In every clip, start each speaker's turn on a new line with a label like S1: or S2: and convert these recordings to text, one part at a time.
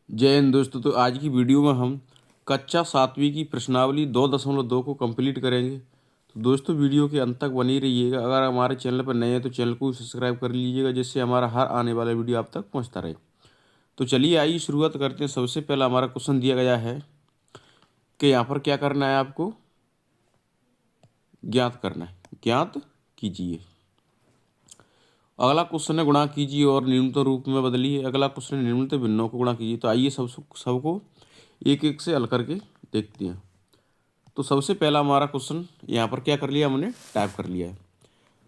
S1: जय हिंद दोस्तों। तो आज की वीडियो में हम कक्षा 7वीं की प्रश्नावली 2.2 को कंप्लीट करेंगे। तो दोस्तों वीडियो के अंत तक बनी रहिएगा। अगर हमारे चैनल पर नए हैं तो चैनल को सब्सक्राइब कर लीजिएगा, जिससे हमारा हर आने वाला वीडियो आप तक पहुंचता रहे। तो चलिए आइए शुरुआत करते हैं। सबसे पहला हमारा क्वेश्चन दिया गया है कि यहाँ पर क्या करना है, आपको ज्ञात करना है। ज्ञात कीजिए। अगला क्वेश्चन है गुणा कीजिए और न्यूनतम रूप में बदलिए। अगला क्वेश्चन है निम्नलिखित भिन्नों को गुणा कीजिए। तो आइए सबको एक एक से हल करके देखते हैं। तो सबसे पहला हमारा क्वेश्चन यहाँ पर क्या कर लिया, हमने टाइप कर लिया है।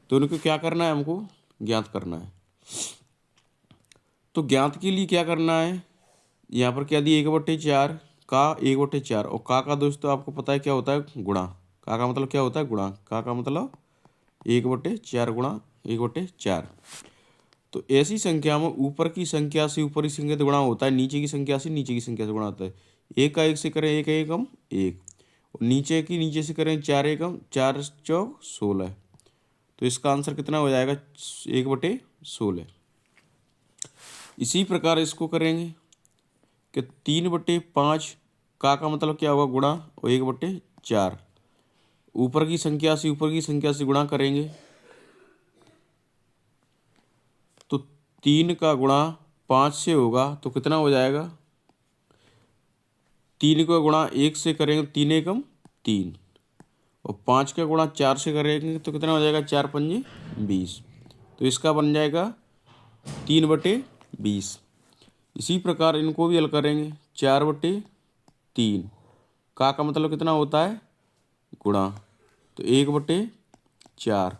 S1: तो इनको क्या करना है, हमको ज्ञात करना है। तो ज्ञात के लिए क्या करना है, यहाँ पर क्या दिया 1/4 का 1/4 और का दोस्तों आपको पता है क्या होता है, गुणा। का मतलब क्या होता है, गुणा। का मतलब 1/4 गुणा 1/4। तो ऐसी संख्या में ऊपर की संख्या से ऊपर की संख्या से गुणा होता है, नीचे की संख्या से नीचे की संख्या से गुणा होता है। एक का एक से करें एक एकम एक, और नीचे की नीचे से करें 4 एकम 4 चौक 16। तो इसका आंसर कितना हो जाएगा, 1/16। इसी प्रकार इसको करेंगे कि 3/5 का मतलब क्या होगा, गुणा और 1/4। ऊपर की संख्या से ऊपर की संख्या से गुणा करेंगे तो 3 का गुणा 5 से होगा तो कितना हो जाएगा, 3 का गुणा 1 से करेंगे 3 एकम 3, और 5 का गुणा 4 से करेंगे तो कितना हो जाएगा, 4 पंजे 20। तो इसका बन जाएगा 3/20। इसी प्रकार इनको भी हल करेंगे 4/3। का मतलब कितना होता है, गुणा। तो 1/4।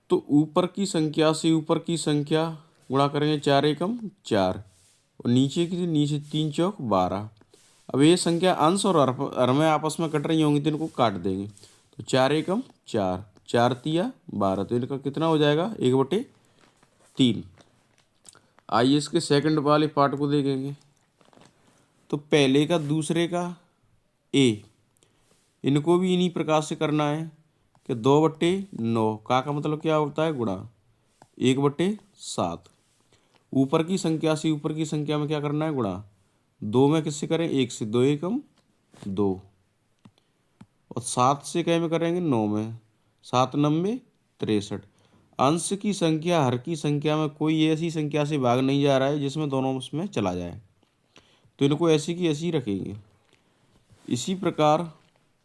S1: तो ऊपर की संख्या से ऊपर की संख्या गुणा करेंगे 4 एकम 4, और नीचे की नीचे 3 चौक 12। अब ये संख्या अंश और हर में आपस में कट रही होंगी तो इनको काट देंगे। तो 4 एकम 4, 4 तिया 12। तो इनका कितना हो जाएगा, 1/3। आइए इसके सेकंड वाले पार्ट को देखेंगे। तो पहले का दूसरे का ए, इनको भी इन्हीं प्रकार से करना है कि 2/9। का मतलब क्या होता है, गुणा 1/7। ऊपर की संख्या से ऊपर की संख्या में क्या करना है, गुणा। 2 में किससे करें, 1 से, 2 एकम 2, और 7 से क्या में करेंगे, 9 में। 7 9 63। अंश की संख्या हर की संख्या में कोई ऐसी संख्या से भाग नहीं जा रहा है जिसमें दोनों उसमें चला जाए, तो इनको ऐसी की ऐसी रखेंगे। इसी प्रकार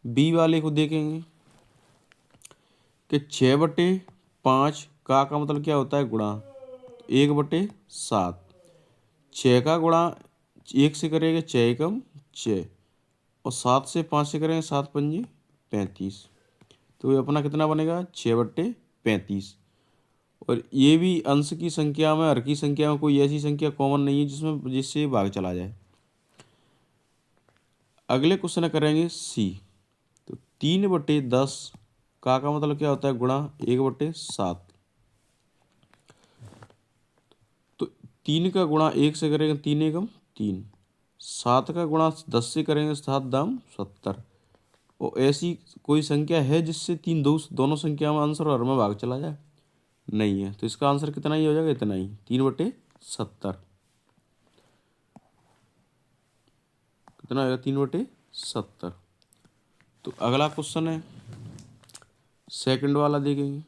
S1: बी वाले को देखेंगे कि 6/5 का मतलब क्या होता है, गुणा 1/7। 6 का गुणा 1 से करेंगे 6 एकम 6, और 7 से 5 से करेंगे 7 पंजे 35। तो ये अपना कितना बनेगा, 6/35। और ये भी अंश की संख्या में हर की संख्या में कोई ऐसी संख्या कॉमन नहीं है जिसमें जिससे भाग चला जाए। अगले क्वेश्चन करेंगे सी। तो 3/10 का मतलब क्या होता है, गुणा 1/7। तो 3 का गुणा 1 से करेंगे 3 एकम 3, 7 का गुणा 10 से करेंगे 7 दाम 70। और ऐसी कोई संख्या है जिससे दोनों संख्या में आंसर और हर में भाग चला जाए, नहीं है। तो इसका आंसर कितना ही हो जाएगा, इतना ही, 3/70। कितना होगा, 3/70। तो अगला क्वेश्चन है सेकंड वाला देखेंगे।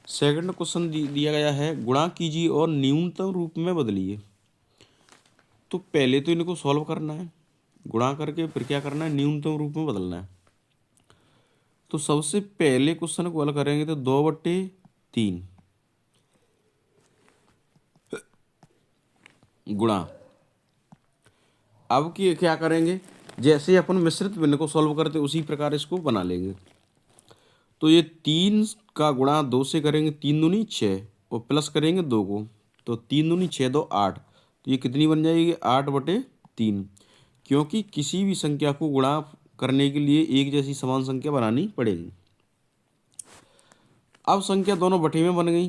S1: सेकंड क्वेश्चन दिया गया है गुणा कीजिए और न्यूनतम रूप में बदलिए। तो पहले तो इनको सॉल्व करना है, गुणा करके फिर क्या करना है, न्यूनतम रूप में बदलना है। तो सबसे पहले क्वेश्चन को हल करेंगे तो 2/3 गुणा। अब की क्या करेंगे, जैसे अपन मिश्रित भिन्न को सॉल्व करते उसी प्रकार इसको बना लेंगे। तो ये 3 का गुणा 2 से करेंगे 3 दूनी 6, और प्लस करेंगे 2 को, तो 3 दूनी 6 2 8। तो ये कितनी बन जाएगी, 8/3। क्योंकि किसी भी संख्या को गुणा करने के लिए एक जैसी समान संख्या बनानी पड़ेगी। अब संख्या दोनों बटे में बन गई,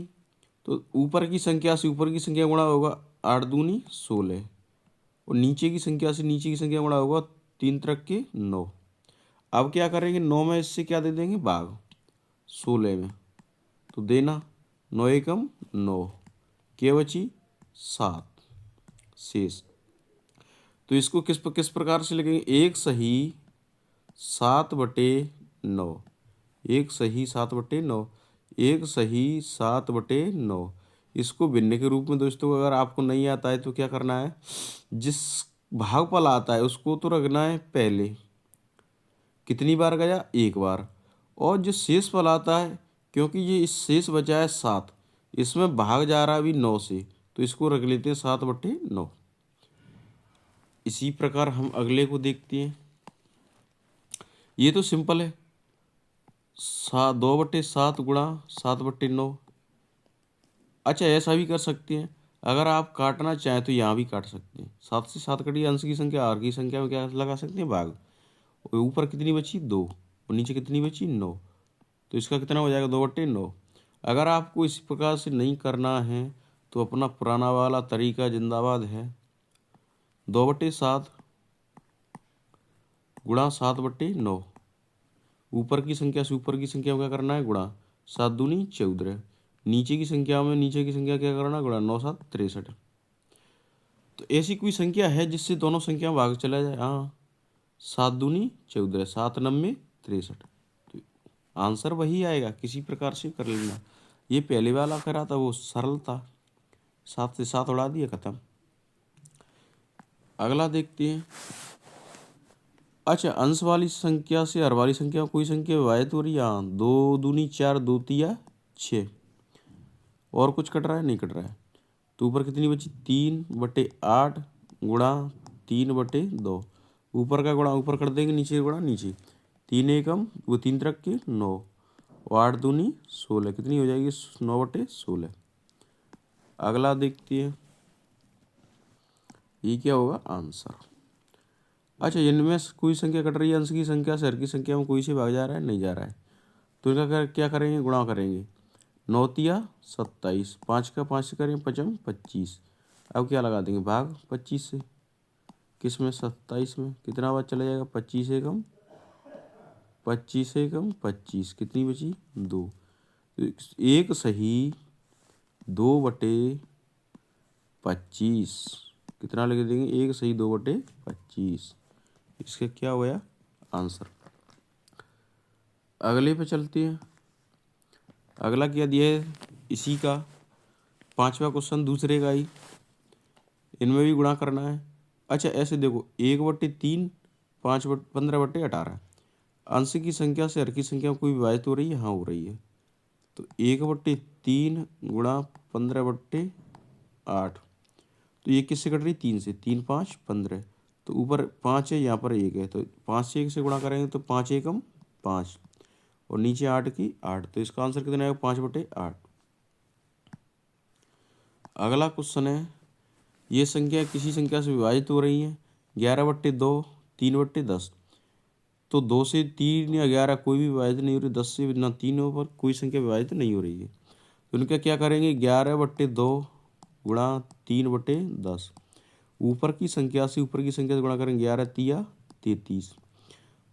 S1: तो ऊपर की संख्या से ऊपर की संख्या गुणा होगा 8 दूनी 16, और नीचे की संख्या से नीचे की संख्या गुणा होगा 3 त्रिक के 9। अब क्या करेंगे, 9 में इससे क्या दे देंगे, भाग 16 में। तो देना 9 एकम 9, क्या बची 7 शेष। तो इसको किस प्रकार से लिखेंगे? 1/7/9, 1/7/9, 1/7/9। इसको भिन्न के रूप में दोस्तों अगर आपको नहीं आता है तो क्या करना है, जिस भागफल आता है उसको तो रखना है पहले, कितनी बार गया? एक बार। और जो शेष फल आता है, क्योंकि ये इस शेष बचा है 7, इसमें भाग जा रहा है अभी 9 से, तो इसको रख लेते हैं 7/9। इसी प्रकार हम अगले को देखते हैं। ये तो सिंपल है, 2/7 गुणा 7/9। अच्छा, ऐसा भी कर सकते हैं, अगर आप काटना चाहें तो यहाँ भी काट सकते हैं। 7 से 7 कटिए, अंश की संख्या आर की संख्या में क्या लगा सकते हैं? भाग। और ऊपर कितनी बची? 2, और नीचे कितनी बची? 9। तो इसका कितना हो जाएगा? 2/9। अगर आपको इस प्रकार से नहीं करना है तो अपना पुराना वाला तरीका जिंदाबाद है। 2/7 गुणा 7/9, ऊपर की संख्या से ऊपर की संख्या में क्या करना है? गुणा। 7 दूनी 14। नीचे की संख्या में नीचे की संख्या क्या करना? गुणा। 9 7 63। तो ऐसी कोई संख्या है जिससे दोनों संख्या में भाग चला जाए? हाँ, 7 दूनी 14, 7 9 63। तो आंसर वही आएगा, किसी प्रकार से कर लेना। ये पहले वाला करा था वो सरल था, 7 से 7 उड़ा दिया, खत्म। अगला देखते हैं। अच्छा, अंश वाली संख्या से हर वाली संख्या में कोई संख्या विभाजित हो रही है? हाँ, 2 दूनी 4, 2 तिया 6। और कुछ कट रहा है? नहीं कट रहा है। तो ऊपर कितनी बची? 3/8 गुणा 3/2। ऊपर का गुणा ऊपर कर देंगे, नीचे गुणा नीचे। 3 एकम वो 3 तरक के 9, और 8 दूनी 16, कितनी हो जाएगी? 9/16। अगला देखते हैं, ये क्या होगा आंसर। अच्छा, इनमें से कोई संख्या कट रही है, अंश की संख्या से हर की संख्या में कोई से भाग जा रहा है? नहीं जा रहा है। तो इनका क्या करेंगे? गुणा करेंगे। 9 तिया 27, 5 का 5 से करें 5 25। अब क्या लगा देंगे? भाग 25 से। किस में? 27 में। कितना बार चला जाएगा? 25 एकम 25 एकम 25, कितनी बची? 2। एक सही 2/25, कितना लिख देंगे? एक सही 2/25। इसका क्या हुआ आंसर। अगले पे चलते हैं। अगला क्या दिया है? इसी का 5वां क्वेश्चन दूसरे का ही, इनमें भी गुणा करना है। अच्छा, ऐसे देखो, 1/3 15/18। अंश की संख्या से हर की संख्या में कोई विभाजित हो रही है? हाँ, हो रही है। तो 1/3 गुणा 15/8। तो ये किससे कट रही? 3 से। 3 5 15। तो ऊपर 5 है, यहाँ पर 1 है, तो 5 से 1 से गुणा करेंगे तो 5 एकम 5, और नीचे 8 की 8। तो इसका आंसर कितना आएगा? 5/8। अगला क्वेश्चन है, ये संख्या किसी संख्या से विभाजित हो रही है। 11/2, 3/10। तो 2 से 3 या 11 कोई भी विभाजित नहीं हो रही, 10 से ना 3 पर कोई संख्या विभाजित नहीं हो रही है। तो इनका क्या करेंगे? 11/2 गुणा 3/10। ऊपर की संख्या से ऊपर की संख्या से गुणा करेंगे, 11 तिया 33,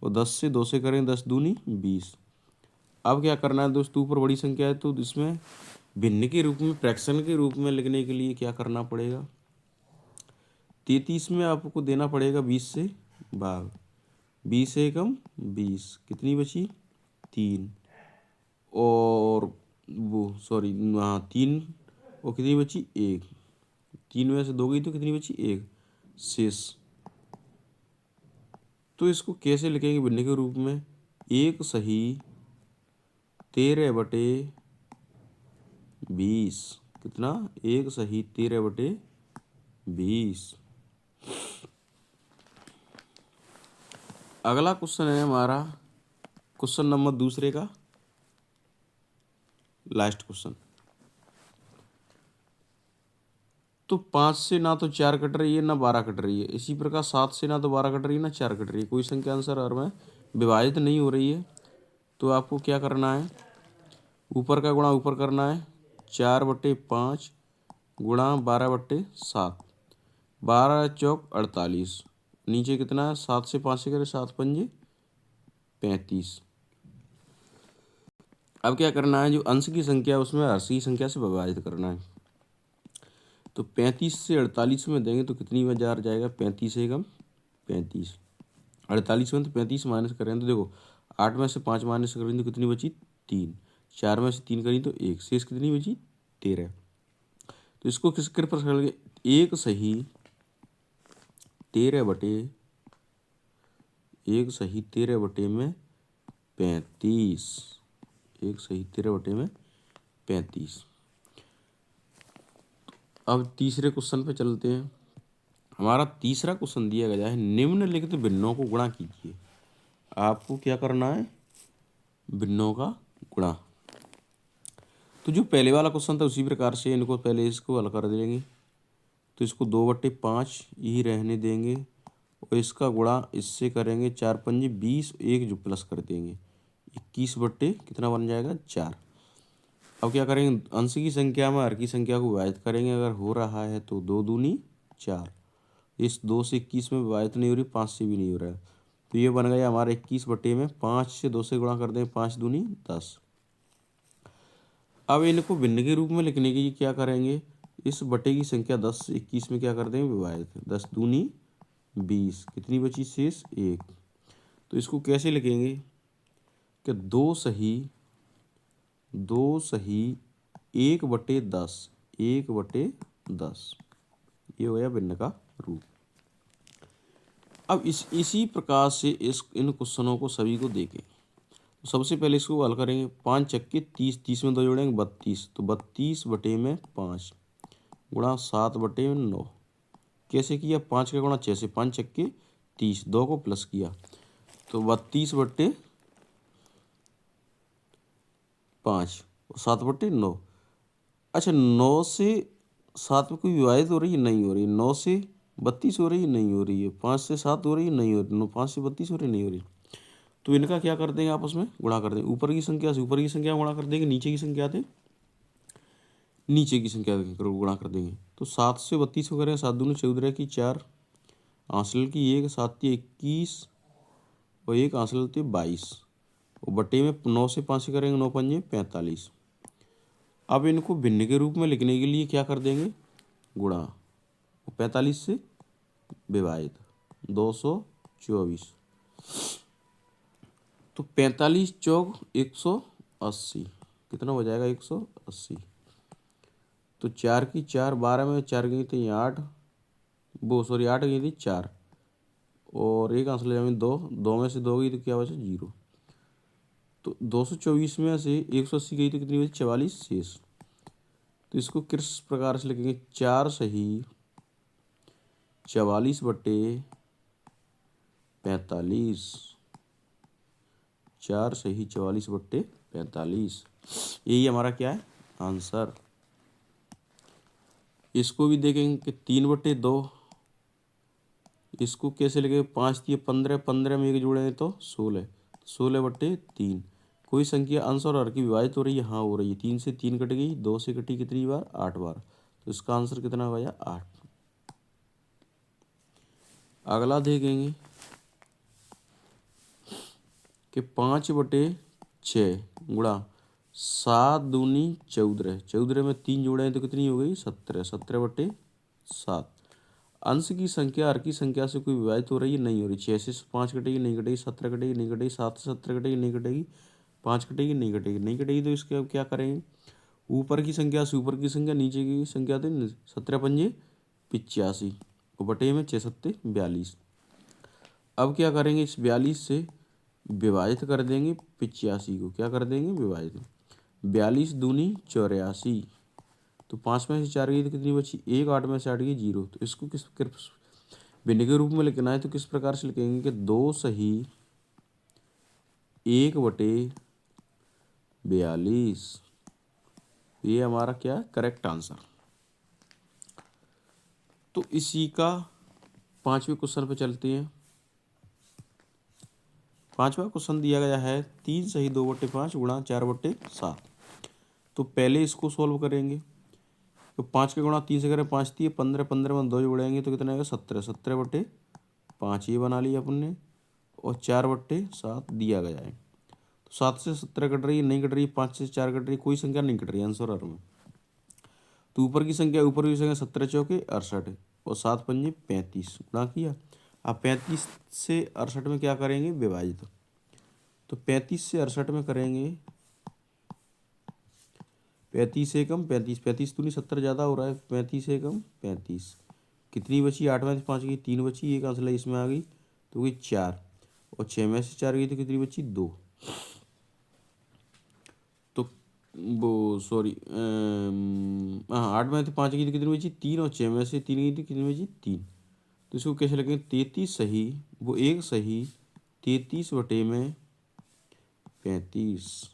S1: और 10 से 2 से करेंगे 10 दूनी 20। अब क्या करना है दोस्तों? ऊपर बड़ी संख्या है तो इसमें भिन्न के रूप में, फ्रैक्शन के रूप में लिखने के लिए क्या करना पड़ेगा? 33 में आपको देना पड़ेगा 20 से भाग। 20 एकम 20, कितनी बची? 3, और वो सॉरी, हाँ 3, और कितनी बची? 1। 3 में से 2 गई तो कितनी बची? 1 शेष। तो इसको कैसे लिखेंगे भिन्न के रूप में? 1 सही 13/20, कितना? 1 सही 13/20। अगला क्वेश्चन है हमारा क्वेश्चन नंबर दूसरे का लास्ट क्वेश्चन। तो 5 से ना तो 4 कट रही है ना 12 कट रही है। इसी प्रकार 7 से ना तो 12 कट रही है ना 4 कट रही है। कोई संख्या आंसर और में विभाजित नहीं हो रही है। तो आपको क्या करना है? ऊपर का गुणा ऊपर करना है। 4/5 गुणा 12/7, 12 चौक 48। नीचे कितना है? 7 से 5 से करें, 7 पंजे 35। अब क्या करना है? जो अंश की संख्या है उसमें हर की संख्या से विभाजित करना है। तो तो 35 से 48 में देंगे तो कितनी बार जाएगा, 35 एकम 35, 48 में तो 35 माइनस करें तो देखो 8 में से 5 माइनस करें तो कितनी बची 3, 4 में से 3 करें तो 1, शेष कितनी बची 13। तो इसको किस कर पर करेंगे, 1 सही 13 बटे 1 सही 13 बटे में 35, 1 सही 13 बटे में 35। अब तीसरे क्वेश्चन पे चलते हैं। हमारा तीसरा क्वेश्चन दिया गया है, निम्नलिखित भिन्नों को गुणा कीजिए। आपको क्या करना है, भिन्नों का गुणा। तो जो पहले वाला क्वेश्चन था उसी प्रकार से इनको पहले इसको हल कर देंगे। तो इसको 2/5 ही रहने देंगे और इसका गुणा इससे करेंगे, 4 पंजे 20, 1 जो प्लस कर देंगे 21 बट्टे कितना बन जाएगा 4। अब क्या करेंगे, अंश की संख्या में हर की संख्या को विभाजित करेंगे। अगर हो रहा है तो 2 दूनी 4, इस 2 से 21 में विभाजित नहीं हो रही, 5 से भी नहीं हो रहा है, तो ये बन गया हमारा 21 बटे में 5 से 2 से गुणा कर दें, 5 दूनी 10। अब इनको भिन्न के रूप में लिखने के लिए क्या करेंगे, इस बटे की संख्या 10 से 21 में क्या कर देंगे विभाजित, 10 दूनी 20, कितनी बची शेष 1। तो इसको कैसे लिखेंगे कि 2 सही 1/10, 1/10, ये हो गया भिन्न का रूप। अब इसी प्रकार से इन क्वेश्चनों को सभी को देखें। तो सबसे पहले इसको हल करेंगे, 5 चक्के 30, 30 में 2 जोड़ेंगे 32, तो 32 बटे में 5 गुणा 7 बटे में 9। कैसे किया, 5 का गुणा 6 से, 5 चक्के 30, 2 को प्लस किया तो 32 बटे 5, 7 बटे 9। अच्छा 9 से 7 में कोई विभाजित हो रही है, नहीं हो रही। 9 से 32 हो रही है, नहीं हो रही है। 5 से 7 हो रही है, नहीं हो रही। 5 से 32 हो रही है, नहीं हो रही। तो इनका क्या कर देंगे, आपस में गुणा कर देंगे। ऊपर की संख्या से ऊपर की संख्या गुणा कर देंगे, नीचे की संख्या से नीचे की संख्या गुणा कर देंगे। तो 7 से 32 को करें, 7 दूनी 14 की 4, आंसल की 1, 7 की 21 और 1 आंसल की 22 और बटे में 9 से 5 से करेंगे, 9 पंजे 45। अब इनको भिन्न के रूप में लिखने के लिए क्या कर देंगे, गुणा, 45 से विभाजित 224। तो 45 चौक 180, कितना हो जाएगा 180। तो 4 की 4, 12 में 4 गई थी 8, 8 गई थी 4 और 1 आंसर ले 2, 2 में से 2 गई तो क्या बचा 0। तो 224 में से 180 गई तो कितनी बची 44 शेष। तो इसको किस प्रकार से लिखेंगे, 4 सही 44 बटे 45, 4 सही 44 बटे 45, यही हमारा क्या है आंसर। इसको भी देखेंगे कि 3/2, इसको कैसे लिखेंगे, 5 दिए 15, 15 में 1 जोड़ेंगे तो 16, 16/3। कोई संख्या अंश और हर की विभाजित हो रही है, हाँ हो रही है। 3 से 3 कट गई, 2 से कटी कितनी बार 8 बार, तो इसका आंसर कितना हो गया 8। अगला देखेंगे कि 5/6 गुणा 7 दूनी 14, 14 में 3 जोड़े हैं तो कितनी हो गई 17, 17/7। अंश की संख्या हर की संख्या से कोई विभाजित हो रही है, नहीं हो रही। 6 से 5 कटेगी, नहीं कटेगी। 17 कटेगी, नहीं कटेगी। 7 से 17 कटेगी, नहीं कटेगी। 5 कटेगी, नहीं कटेगी। नहीं कटेगी तो इसके अब क्या करेंगे, ऊपर की संख्या से ऊपर की संख्या, नीचे की संख्या तो 17 पंजे 85 और बटे में 6 सत्ते 42। अब क्या करेंगे, इस 42 से विभाजित कर देंगे 85 को, क्या कर देंगे विभाजित। 42 दूनी 84, तो 5 में से 4 गई तो कितनी बची 1, 8 में से 8 गई 0। तो इसको किस भिन्न के रूप में लिखना है तो किस प्रकार से लिखेंगे कि 2 सही 1/42, ये हमारा क्या है करेक्ट आंसर। तो इसी का 5वें क्वेश्चन पे चलते हैं। 5वां क्वेश्चन दिया गया है, 3 सही 2/5 गुणा 4/7। तो पहले इसको सोल्व करेंगे। तो 5 के गुणा 3 से करें, 5 दिए 15, 15 में 2 जोड़ेंगे तो कितना आएगा 17, 17/5 ये बना लिया अपन ने और 4/7 दिया गया है। तो 7 से 17 कट रही है, नहीं कट रही। 5 से 4 कट रही, कोई संख्या नहीं कट रही आंसर में। तो ऊपर की संख्या 17 चौके 68 और 7 पंजे 35 गुणा किया। अब 35 से 68 में क्या करेंगे, विभाजित। तो 35 से 68 में करेंगे 35 एकम 35, 35 दूनी 70 ज़्यादा हो रहा है, 35 एकम 35, कितनी बची, 8 में से 5 गई 3 बची, एक आंसर इसमें आ गई तो गई 4, और 6 में से 4 गई तो कितनी बची 2। तो वो सॉरी हाँ 8 में से 5 गई तो कितनी बची 3, और 6 में से 3 गई तो कितनी बची 3। तो इसको कैसे लगेंगे, 33 सही वो एक सही 33 बटे में 35,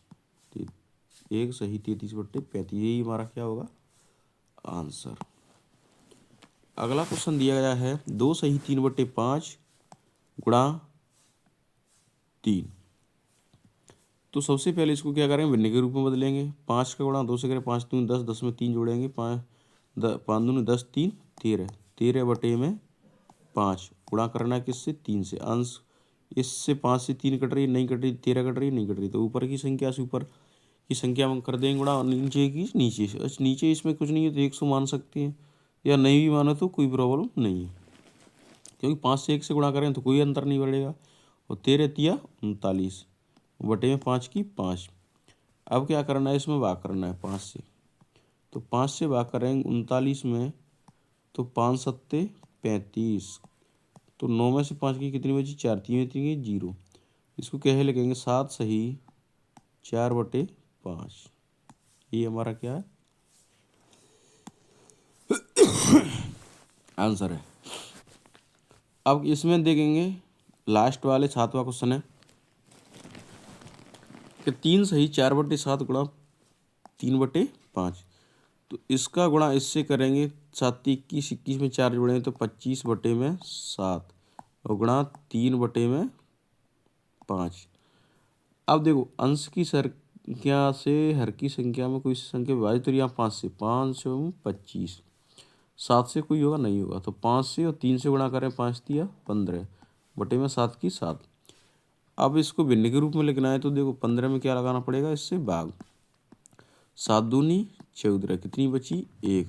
S1: एक सही 33 बटे 35, यही हमारा क्या होगा आंसर। अगला क्वेश्चन दिया गया है 2 सही 3 बटे 5 गुणा 3। तो सबसे पहले इसको क्या करेंगे, भिन्न के रूप में बदलेंगे। 5 का गुणा 2 से करें 5 दूनी 10, 10 में 3 जोड़ेंगे 5 दूनी 10 3 13, 13 बटे में 5 गुणा करना है किससे 3 से। अंश इससे 5 से 3 कट रही है, नहीं कट रही, 13 कट रही है, नहीं कट रही, तो ऊपर की संख्या से ऊपर की संख्या हम कर देंगे गुणा, और नीचे की नीचे से। अच्छा नीचे इसमें कुछ नहीं है तो 100 मान सकते हैं, या नहीं भी मानो तो कोई प्रॉब्लम नहीं है, क्योंकि 5 से 1 से गुणा करें तो कोई अंतर नहीं बढ़ेगा। और 13 तिया 39 बटे में 5 की 5। अब क्या करना है, इसमें भाग करना है 5 से, तो 5 से भाग करेंगे 39 में, तो 5 सत्ते 35, तो 9 में से 5 की कितनी बची 4, 3 में 3 की 0। इसको कैसे लिखेंगे 7 सही 4 बटे 5, ये हमारा क्या है आंसर है। अब इसमें देखेंगे लास्ट वाले 7वां क्वेश्चन है कि 3 सही 4 बटे 7 गुणा 3 बटे 5। तो इसका गुणा इससे करेंगे 7 21, 21 में 4 जोड़ेंगे तो 25 बटे में 7, और गुणा 3 बटे में 5। अब देखो अंश की संख्या से हर की संख्या में कोई संख्या विभाजित, तो यहाँ 5 से 5 25, 7 से कोई होगा नहीं होगा, तो 5 से और 3 से गुणा करें 5 तिया 15 बटे में 7 की 7। अब इसको भिन्न के रूप में लिखना है, तो देखो 15 में क्या लगाना पड़ेगा, इससे भाग, 7 दूनी 14, कितनी बची 1।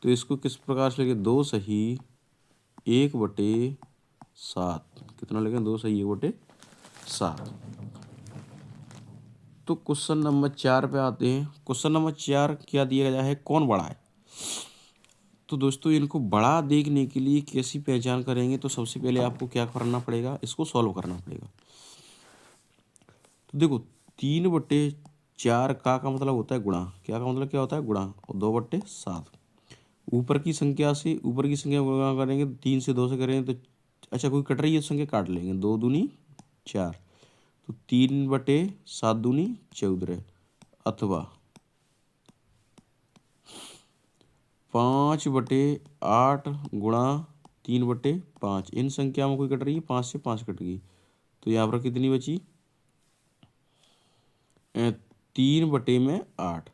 S1: तो इसको किस प्रकार से लिखे, 2 सही 1 बटे 7, कितना लिखें 2 सही 1 बटे 7। तो क्वेश्चन नंबर 4 पे आते हैं। क्वेश्चन नंबर 4 क्या दिया गया है, कौन बड़ा है। तो दोस्तों इनको बड़ा देखने के लिए कैसी पहचान करेंगे, तो सबसे पहले आपको क्या करना पड़ेगा, इसको सॉल्व करना पड़ेगा। तो देखो 3/4 का मतलब होता है गुणा, क्या का मतलब क्या होता है गुणा, और 2/7 ऊपर की संख्या से ऊपर की संख्या गुणा करेंगे, 3 से 2 से करेंगे तो अच्छा कोई कट रही है संख्या काट लेंगे, 2 दूनी 4, तो 3/7 दूनी 14, अथवा 5/8 गुणा 3/5। इन संख्या में कोई कट रही है, 5 से 5 कट गई, तो यहाँ पर कितनी बची 3/8।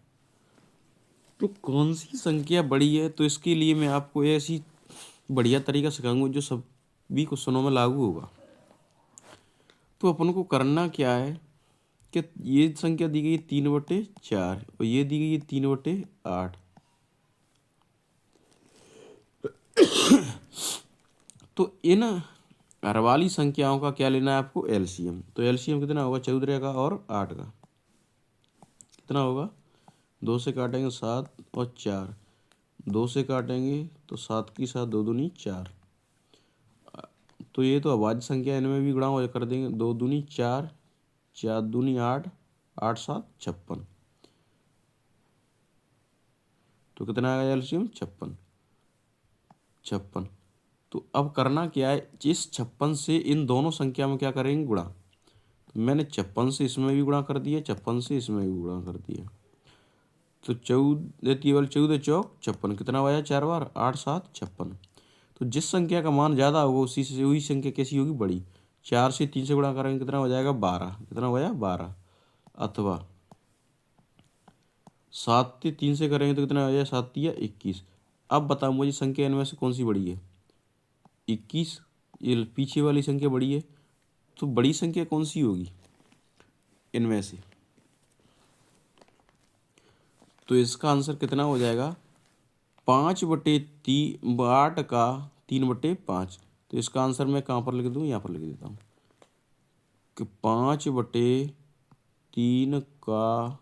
S1: तो कौन सी संख्या बड़ी है, तो इसके लिए मैं आपको ऐसी बढ़िया तरीका सिखाऊंगा जो सभी क्वेश्चनों में लागू होगा। तो अपन को करना क्या है कि ये संख्या दी गई है 3/4 और ये दी गई है 3/8। तो इन हर वाली संख्याओं का क्या लेना है आपको, एलसीएम। तो एलसीएम कितना होगा 14 का और 8 का, कितना होगा, 2 से काटेंगे 7 और 4, 2 से काटेंगे तो 7 की 7, 2 दूनी 4। तो ये तो अभाज्य संख्या, इनमें भी गुणा हो कर देंगे, 2 दूनी 4, 4 दूनी 8, 8 7 56, तो कितना आएगा एलसीएम 56। तो अब करना क्या है, जिस 56 से इन दोनों संख्या में क्या करेंगे गुणा। तो मैंने 56 से इसमें भी गुणा कर दिया, 56 से इसमें भी गुणा कर दिया, तो 14 चौक 56, कितना हुआ 4 बार 8 7 56। तो जिस संख्या का मान ज़्यादा होगा उसी से वही संख्या कैसी होगी बड़ी। 4 से 3 से गुणा करेंगे कितना हो जाएगा 12, कितना हो जाएगा 12, अथवा 7 से 3 से करेंगे तो कितना हो जाएगा 7 या 21। अब बताओ मुझे संख्या इनमें से कौन सी बड़ी है, 21, ये पीछे वाली संख्या बड़ी है, तो बड़ी संख्या कौन सी होगी इनमें से। तो इसका आंसर कितना हो जाएगा 5/3 8 का 3/5। तो इसका आंसर मैं कहाँ पर लिख दूँ, यहाँ पर लिख देता हूँ कि 5/3 का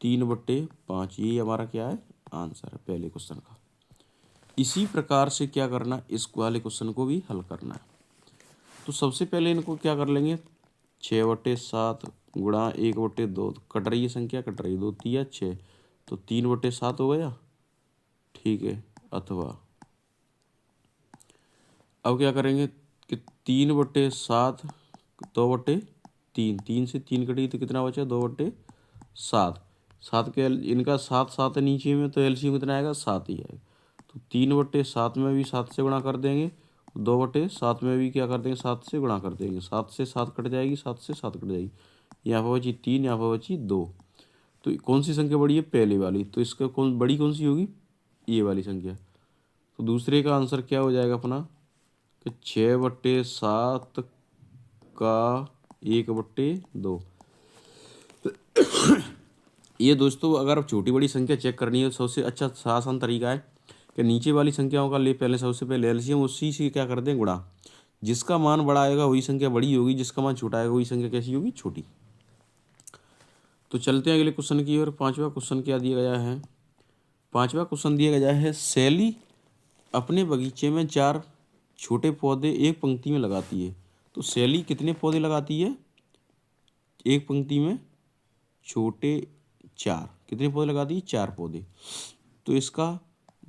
S1: 3/5, ये हमारा क्या है, आंसर है पहले क्वेश्चन का। इसी प्रकार से क्या करना, इस वाले क्वेश्चन को भी हल करना है। तो सबसे पहले इनको क्या कर लेंगे, 6/7 गुणा 1/2, कट रही है संख्या, कट रही है, 2 तिया 6, तो 3/7 हो गया, ठीक है। अथवा अब क्या करेंगे कि 3/7 2/3, 3 से 3 कटी तो कितना बचा, 2/7, 7 के इनका 7 7 है नीचे में, तो एलसीएम कितना आएगा, 7 ही आएगा। तो 3/7 में भी 7 से गुणा कर देंगे, 2/7 में भी क्या कर देंगे, 7 से गुणा कर देंगे, 7 से 7 कट जाएगी, 7 से 7 कट जाएगी, यहाँ पर बची 3, यहाँ पर बची 2। तो कौन सी संख्या बड़ी है, पहले वाली, तो इसका कौन सी होगी, ये वाली संख्या। तो दूसरे का आंसर क्या हो जाएगा अपना कि 6/7 का 1/2। ये दोस्तों अगर छोटी बड़ी संख्या चेक करनी है, सबसे अच्छा आसान तरीका है कि नीचे वाली संख्याओं का ले पहले, सबसे पहले एलसीएम, उसी से क्या कर दें, गुणा। जिसका मान बड़ा आएगा वही संख्या बड़ी होगी, जिसका मान छोटा आएगा वही संख्या कैसी होगी, छोटी। तो चलते हैं अगले क्वेश्चन की ओर। पांचवा क्वेश्चन क्या दिया गया है, पांचवा क्वेश्चन दिया गया है, शैली अपने बगीचे में 4 छोटे पौधे एक पंक्ति में लगाती है। तो शैली कितने पौधे लगाती है, एक पंक्ति में छोटे 4, कितने पौधे लगाती है, 4 पौधे। तो इसका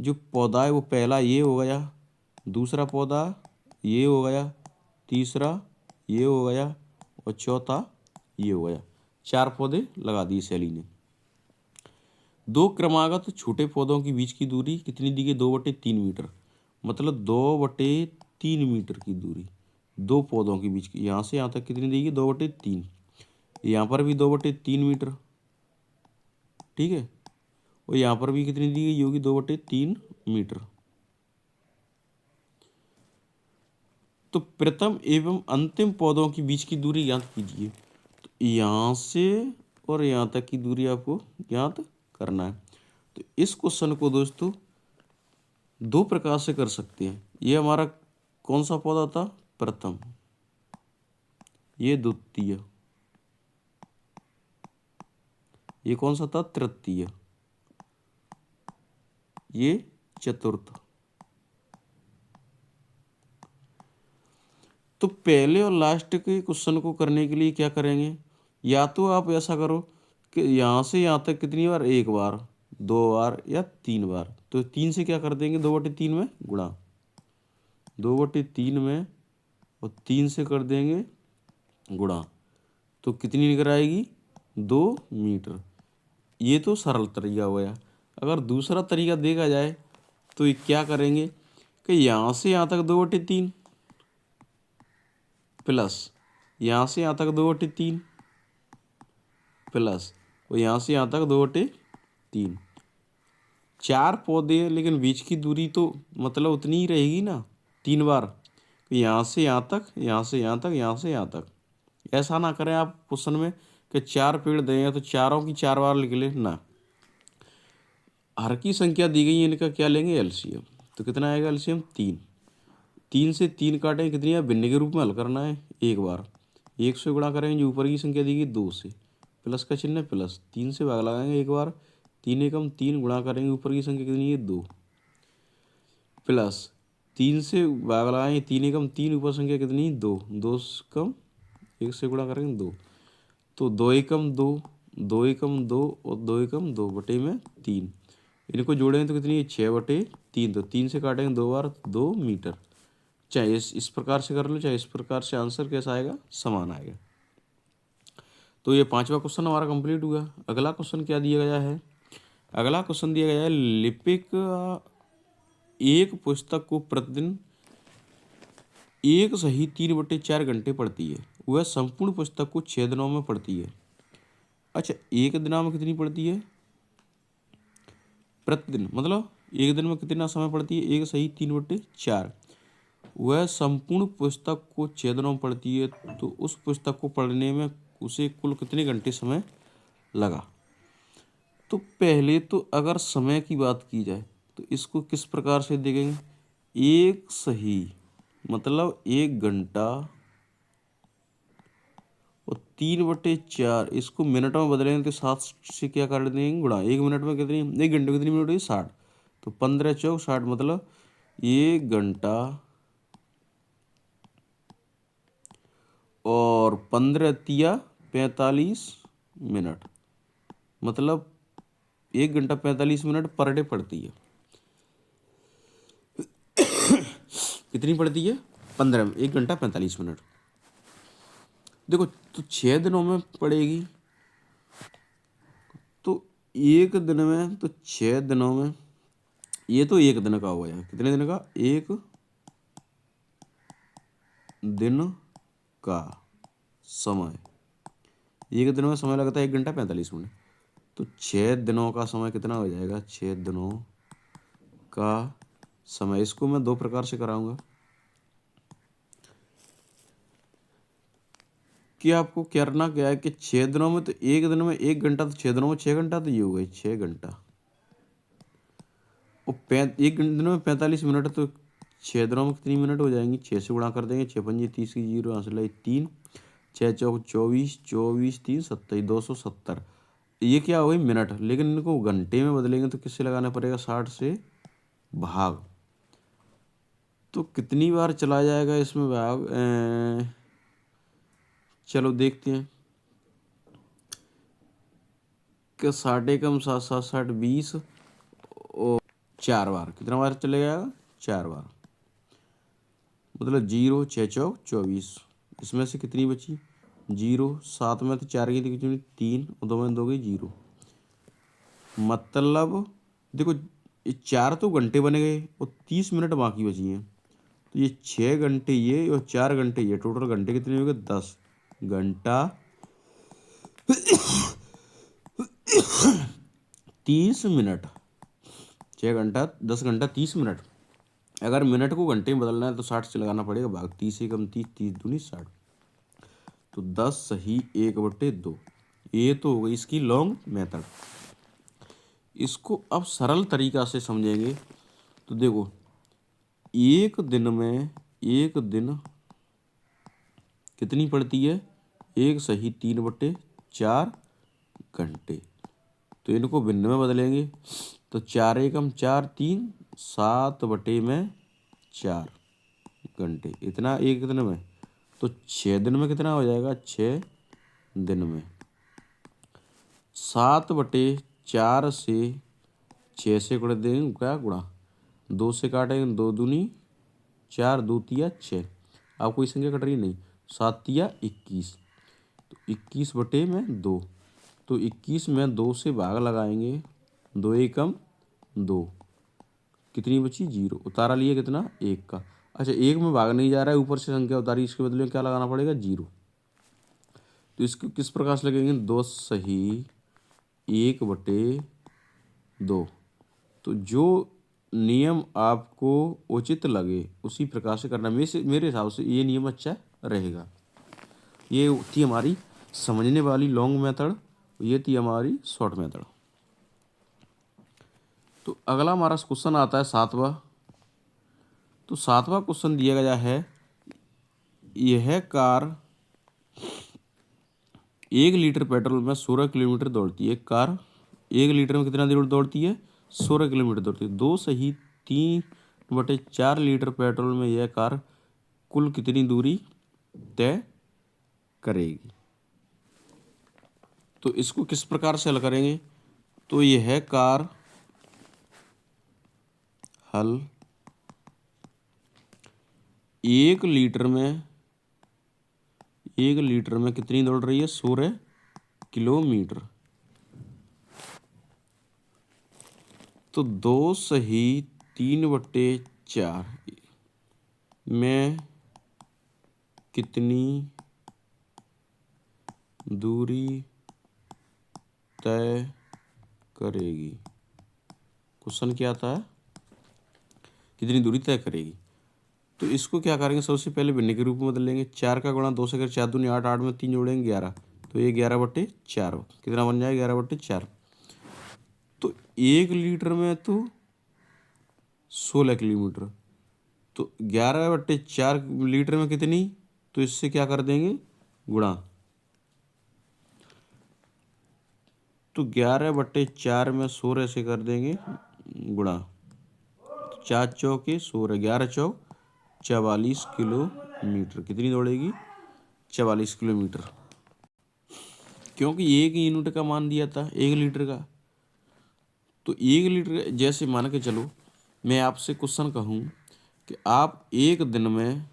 S1: जो पौधा है वो पहला ये हो गया, दूसरा पौधा ये हो गया, तीसरा ये हो गया, और चौथा ये हो गया। 4 पौधे लगा दिए शैली ने। 2 क्रमागत छोटे पौधों के बीच की दूरी कितनी दी गई, 2/3 मीटर। मतलब 2/3 मीटर की दूरी 2 पौधों के बीच की, यहाँ से यहाँ तक कितनी दी गई, 2/3। यहाँ पर भी 2/3 मीटर, ठीक है। और यहाँ पर भी कितनी दी गई होगी, 2/3 मीटर। तो प्रथम एवं अंतिम पौधों के बीच की दूरी ज्ञात कीजिए। तो यहाँ से और यहाँ तक की दूरी आपको ज्ञात करना है। तो इस क्वेश्चन को दोस्तों 2 प्रकार से कर सकते हैं। ये हमारा कौन सा पौधा था, प्रथम, ये द्वितीय, ये कौन सा था, तृतीय, ये चतुर्थ। तो पहले और लास्ट के क्वेश्चन को करने के लिए क्या करेंगे, या तो आप ऐसा करो कि यहाँ से यहाँ तक कितनी बार, 1 बार, 2 बार या 3 बार। तो 3 से क्या कर देंगे, 2/3 में गुणा, 2/3 में, और 3 से कर देंगे गुणा, तो कितनी निकल आएगी, 2 मीटर। ये तो सरल तरीका हो गया। अगर दूसरा तरीका देखा जाए तो ये क्या करेंगे कि यहाँ से यहाँ तक 2/3 प्लस यहाँ से यहाँ तक 2/3 प्लस, और यहाँ से यहाँ तक 2/3। 4 पौधे हैं लेकिन बीच की दूरी तो मतलब उतनी ही रहेगी ना, 3 बार। यहाँ से यहाँ तक, यहाँ से यहाँ तक, यहाँ से यहाँ तक। ऐसा ना करें आप क्वेश्चन में कि 4 पेड़ देंगे तो चारों की 4 बार लिख ले ना। हर की संख्या दी गई है, इनका क्या लेंगे, एलसीएम। तो कितना आएगा एलसीएम, 3। 3 से 3 काटें, कितनी है, भिन्न के रूप में हल करना है, 1 बार। 1 से गुणा करेंगे, जो ऊपर की संख्या दी गई 2 से, प्लस का चिन्ह प्लस, 3 से भाग लगाएंगे 1 बार, 3 एकम 3, गुणा करेंगे ऊपर की संख्या कितनी है, 2, प्लस 3 से भाग लगाएंगे, 3 एकम 3, ऊपर संख्या कितनी है, 2, 2 कम 1 से गुणा करेंगे 2, तो 2 एकम 2, 2 एकम 2, और 2 एकम 2 बटे में 3। इनको जोड़ेंगे तो कितनी है, 6/3। तो 3 से काटेंगे 2 बार, 2 मीटर। चाहे इस प्रकार से कर लो, चाहे इस प्रकार से, आंसर कैसा आएगा, समान आएगा। तो ये 5वां क्वेश्चन हमारा कंप्लीट हुआ। अगला क्वेश्चन क्या दिया गया है, अगला क्वेश्चन दिया गया है, लिपिक एक पुस्तक को प्रतिदिन 1 सही 3/4 घंटे पढ़ती है। वह संपूर्ण पुस्तक को 6 दिनों में पढ़ती है। अच्छा, एक दिना में कितनी पढ़ती है, प्रतिदिन, मतलब एक दिन में कितना समय पढ़ती है, 1 सही 3/4। वह संपूर्ण पुस्तक को 6 दिनों में पढ़ती है, तो उस पुस्तक को पढ़ने में उसे कुल कितने घंटे समय लगा। तो पहले तो अगर समय की बात की जाए तो इसको किस प्रकार से देखेंगे, एक सही मतलब 1 घंटा और 3/4, इसको मिनट में बदलेंगे तो 7 से क्या कर देंगे गुणा, 1 मिनट में कितनी, 1 घंटे में कितनी मिनट हुई 60, तो 15 चौक 60 मतलब 1 घंटा और 15 तिया 45 मिनट, मतलब 1 घंटा 45 मिनट पर डे पड़ती है। कितनी पड़ती है, 15, 1 घंटा 45 मिनट। देखो तो 6 दिनों में पड़ेगी, तो एक दिन में, तो 6 दिनों में, ये तो एक दिन का हो गया, कितने दिन का, एक दिन का समय, एक दिन में समय लगता है 1 घंटा 45 मिनट, तो 6 दिनों का समय कितना हो जाएगा, 6 दिनों का समय। इसको मैं 2 प्रकार से कराऊंगा कि आपको करना क्या है कि 6 दिनों में, तो एक दिन में 1 घंटा, तो 6 दिनों में 6 घंटा, तो ये हो गई 6 घंटा, और 1 दिन में 45 मिनट, तो 6 दिनों में कितनी मिनट हो जाएंगी, 6 से गुणा कर देंगे, 6×5 30 की 0 हासिल है 3, 6 चौक 24, 24 3 27, 270। ये क्या हो गई मिनट, लेकिन इनको घंटे में बदलेंगे तो किससे लगाना पड़ेगा, 60 से भाग, तो कितनी बार चला जाएगा इसमें भाग, चलो देखते हैं कि 60 एकम 7 7 60 20 और 4 बार, कितना बार चले जाएगा, 4 बार, मतलब 0 6 चौक 24, इसमें से कितनी बची 0, 7 में तो 4 की कितनी 3 और 2 में 2 गई 0, मतलब देखो ये 4 तो घंटे बने गए और 30 मिनट बाकी बची हैं, तो ये 6 घंटे ये और 4 घंटे ये, टोटल घंटे कितने हो गए 10 घंटा 30 मिनट, 6 घंटा 10 घंटा 30 मिनट। अगर मिनट को घंटे में बदलना है तो 60 से लगाना पड़ेगा भाग, 30 एकम 30, 30 दूनी 60, तो 10 सही 1/2। ये तो हो गई इसकी लॉन्ग मेथड। इसको अब सरल तरीका से समझेंगे तो देखो, एक दिन में, एक दिन कितनी पड़ती है, 1 सही 3/4 घंटे, तो इनको भिन्न में बदलेंगे, तो 4 एकम 4 3 7/4 घंटे, इतना एक दिन में, तो 6 दिन में कितना हो जाएगा, 6 दिन में 7/4 से 6 से गुणा देंगे, क्या गुणा 2 से काटेंगे, 2 दूनी 4, 2 तिया 6, अब कोई संख्या कट रही नहीं, 7 तिया 21, तो 21/2, तो 21 में 2 से भाग लगाएंगे, 2 एकम 2, कितनी बची 0, उतारा लिए कितना 1 का, अच्छा 1 में भाग नहीं जा रहा है, ऊपर से संख्या उतारी, इसके बदले में क्या लगाना पड़ेगा 0, तो इसको किस प्रकार से लगेंगे, 2 सही 1/2, तो जो नियम आपको उचित लगे उसी प्रकार से करना, मेरे हिसाब से ये नियम अच्छा रहेगा। ये थी हमारी समझने वाली लॉन्ग मेथड, ये थी हमारी शॉर्ट मेथड। तो अगला हमारा क्वेश्चन आता है 7वां। तो 7वां क्वेश्चन दिया गया है, यह कार 1 लीटर पेट्रोल में 16 किलोमीटर दौड़ती है। कार 1 लीटर में कितना दूर दौड़ती है, 16 किलोमीटर दौड़ती है। 2 सही 3/4 लीटर पेट्रोल में यह कार कुल कितनी दूरी तय करेगी। तो इसको किस प्रकार से हल करेंगे, तो यह कार हल 1 लीटर में, 1 लीटर में कितनी दौड़ रही है, 16 किलोमीटर, तो 2 सही 3/4 में कितनी दूरी तय करेगी। क्वेश्चन क्या आता है, कितनी दूरी तय करेगी। तो इसको क्या करेंगे, सबसे पहले भिन्न के रूप में बदल लेंगे। 4 का गुणा 2 से कर 4 दूनी 8, 8 में 3 जोड़ेंगे 11, तो ये 11/4 कितना बन जाएगा 11/4। तो 1 लीटर में तो 16 किलोमीटर। तो 11/4 लीटर में कितनी, तो इससे क्या कर देंगे गुणा। तो 11/4 में 16 से कर देंगे गुणा। 4 चौके 16, 11 चौक 44 किलोमीटर। कितनी दौड़ेगी, 44 किलोमीटर। क्योंकि 1 यूनिट का मान दिया था 1 लीटर का। तो 1 लीटर जैसे मान के चलो मैं आपसे क्वेश्चन कहूँ कि आप एक दिन में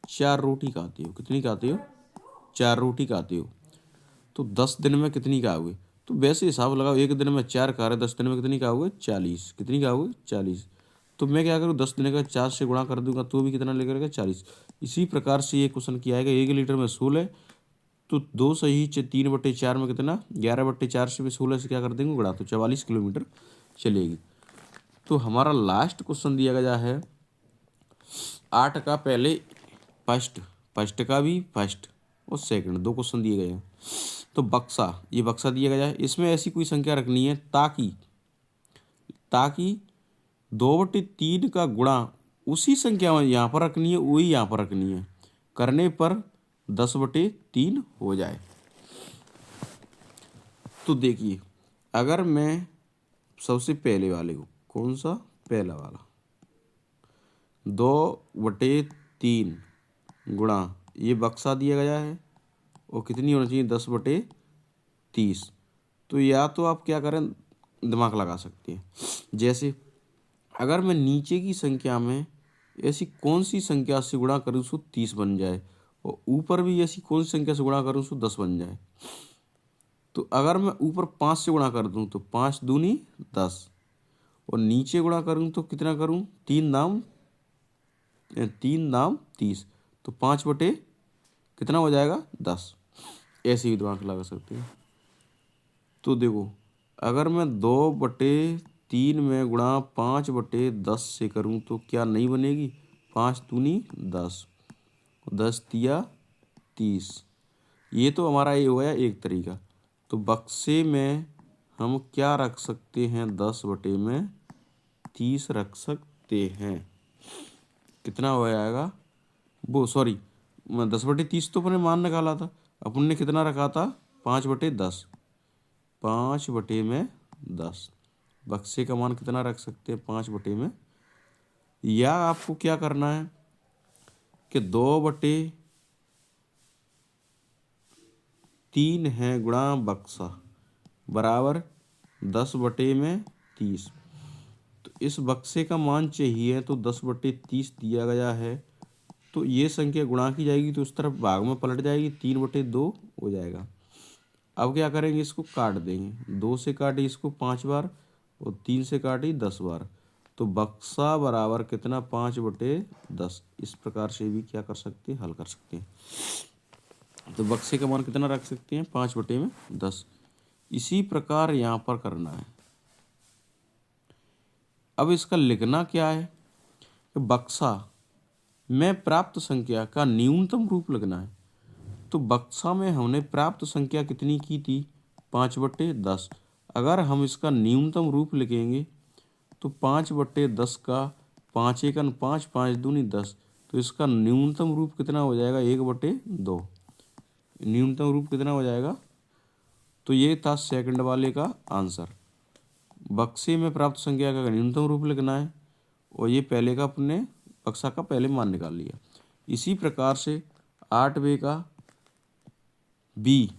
S1: 4 रोटी खाते हो। कितनी खाते हो, 4 रोटी खाते हो। तो 10 दिन में कितनी खाओगे। तो वैसे हिसाब लगाओ, एक दिन में 4 खा रहे, 10 दिन में कितनी खाओगे, 40। कितनी खाओगे, 40। तो मैं क्या करूँ, 10 दिन का 4 से गुणा कर दूंगा तो भी कितना लेकर के 40। इसी प्रकार से ये क्वेश्चन किया है 1 लीटर में 16, तो 2 सही 3/4 में कितना, 11/4 से भी 16 से क्या कर देंगे गुणा, तो 44 किलोमीटर चलेगी। तो हमारा लास्ट क्वेश्चन दिया गया है 8 का पहले फर्स्ट का भी फर्स्ट और सेकंड, 2 क्वेश्चन दिए गए हैं। तो ये बक्सा दिया गया है, इसमें ऐसी कोई संख्या रखनी है ताकि 2/3 का गुणा उसी संख्या में यहाँ पर रखनी है, वही यहाँ पर रखनी है। करने पर 10/3 हो जाए। तो देखिए, अगर मैं सबसे पहले वाले को, कौन सा, पहला वाला, 2/3 गुणा ये बक्सा दिया गया है और कितनी होना चाहिए, 10/30। तो या तो आप क्या करें, दिमाग लगा सकते हैं। जैसे अगर मैं नीचे की संख्या में ऐसी कौन सी संख्या से गुणा करूँ सो 30 बन जाए, और ऊपर भी ऐसी कौन सी संख्या से गुणा करूँ सो 10 बन जाए। तो अगर मैं ऊपर 5 से गुणा कर दूँ तो 5 दूनी 10, और नीचे गुणा करूँ तो कितना करूँ, 3 दाम 30। तो 5 बटे कितना हो जाएगा, 10। ऐसे ही दिमाग लगा सकते हैं। तो देखो, अगर मैं 2/3 में गुणा 5/10 से करूँ तो क्या नहीं बनेगी, 5 दूनी 10, 10 तिया 30। ये तो हमारा ये हुआ एक तरीका। तो बक्से में हम क्या रख सकते हैं, 10/30 रख सकते हैं। कितना हो जाएगा, वो सॉरी, 10/30 तो अपने मान निकाला था, अपन ने कितना रखा था, 5/10। 5/10 बक्से का मान कितना रख सकते हैं, 5/में। या आपको क्या करना है कि 2/3 है गुणा बक्सा बराबर 10/30। तो इस बक्से का मान चाहिए तो 10/30 दिया गया है। तो ये संख्या गुणा की जाएगी तो उस तरफ भाग में पलट जाएगी, 3/2 हो जाएगा। अब क्या करेंगे, इसको काट देंगे, 2 से काटे इसको 5 बार और 3 से काटी 10 बार। तो बक्सा बराबर कितना, 5/10। इस प्रकार से भी क्या कर सकते हैं, हल कर सकते हैं। तो बक्से का मान कितना रख सकते हैं, 5/10। इसी प्रकार यहाँ पर करना है। अब इसका लिखना क्या है कि बक्सा में प्राप्त संख्या का न्यूनतम रूप लिखना है। तो बक्सा में हमने प्राप्त संख्या कितनी की थी, 5/10। अगर हम इसका न्यूनतम रूप लिखेंगे तो 5/10 का 5 एकन 5, 5 दूनी 10। तो इसका न्यूनतम रूप कितना हो जाएगा, 1/2। न्यूनतम रूप कितना हो जाएगा। तो ये था सेकंड वाले का आंसर। बक्से में प्राप्त संख्या का न्यूनतम रूप लिखना है, और ये पहले का अपने बक्सा का पहले मान निकाल लिया। इसी प्रकार से 8वें का बी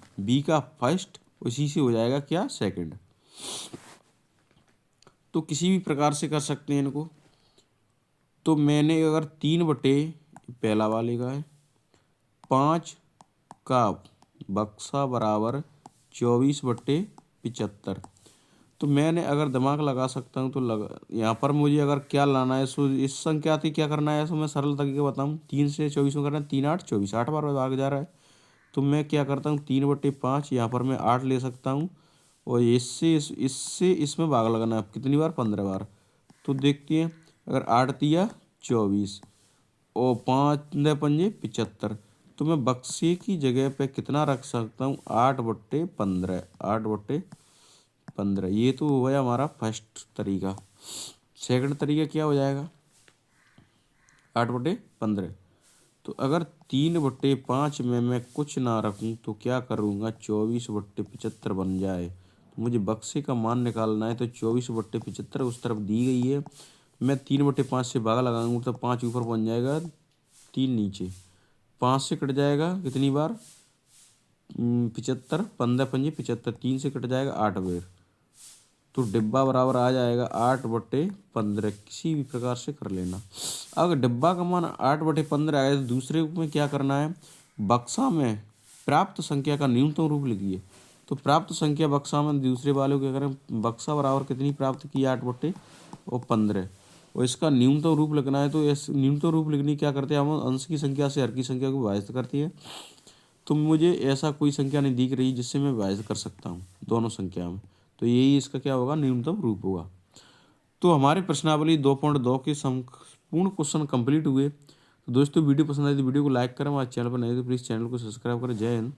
S1: का फर्स्ट, उसी से हो जाएगा क्या, सेकंड। तो किसी भी प्रकार से कर सकते हैं इनको। तो मैंने अगर 3 पहला वाले का है, 5 का बक्सा बराबर 24/75। तो मैंने अगर दिमाग लगा सकता हूँ तो यहाँ पर मुझे अगर क्या लाना है, सो इस संख्या से क्या करना है, सो मैं सरल तरीके बताऊँ। 3 से 24 में करना है, 3 8 24, 8 बार भाग जा रहा है। तो मैं क्या करता हूँ, 3/5, यहाँ पर मैं 8 ले सकता हूँ, और इससे इसमें भाग लगाना है कितनी बार, 15 बार। तो देखते हैं, अगर 8 तिया 24 और 5 पंजे 75। तो मैं बक्से की जगह पे कितना रख सकता हूँ, 8/15। 8/15, ये तो हो गया हमारा फर्स्ट तरीका। सेकंड तरीका क्या हो जाएगा, 8/15। तो अगर 3/5 में मैं कुछ ना रखूं तो क्या करूंगा, 24/75 बन जाए। तो मुझे बक्से का मान निकालना है, तो 24/75 उस तरफ दी गई है। मैं 3/5 से भागा लगाऊंगा तो 5 ऊपर बन जाएगा, 3 नीचे। 5 से कट जाएगा कितनी बार, 75, 15×5 = 75, 3 से कट जाएगा 8 बार। तो डिब्बा बराबर आ जाएगा 8/15। किसी भी प्रकार से कर लेना। अगर डिब्बा का मान 8/15 आया तो दूसरे रूप में क्या करना है, बक्सा में प्राप्त संख्या का न्यूनतम रूप लिखिए। तो प्राप्त संख्या बक्सा में दूसरे वाले को क्या करें, बक्सा बराबर कितनी प्राप्त की, 8/15। और इसका न्यूनतम रूप लिखना है। तो इस न्यूनतम रूप लिखने क्या करते हैं हम, अंश की संख्या से हर की संख्या को विभाजित करती है। तो मुझे ऐसा कोई संख्या नहीं दिख रही जिससे मैं विभाजित कर सकता हूँ दोनों संख्या में। तो यही इसका क्या होगा, न्यूनतम रूप होगा। तो हमारे प्रश्नावली 2.2 के संपूर्ण क्वेश्चन कंप्लीट हुए। तो दोस्तों वीडियो पसंद आई तो वीडियो को लाइक करें, हमारे चैनल पर नए तो प्लीज़ चैनल को सब्सक्राइब करें। जय हिंद।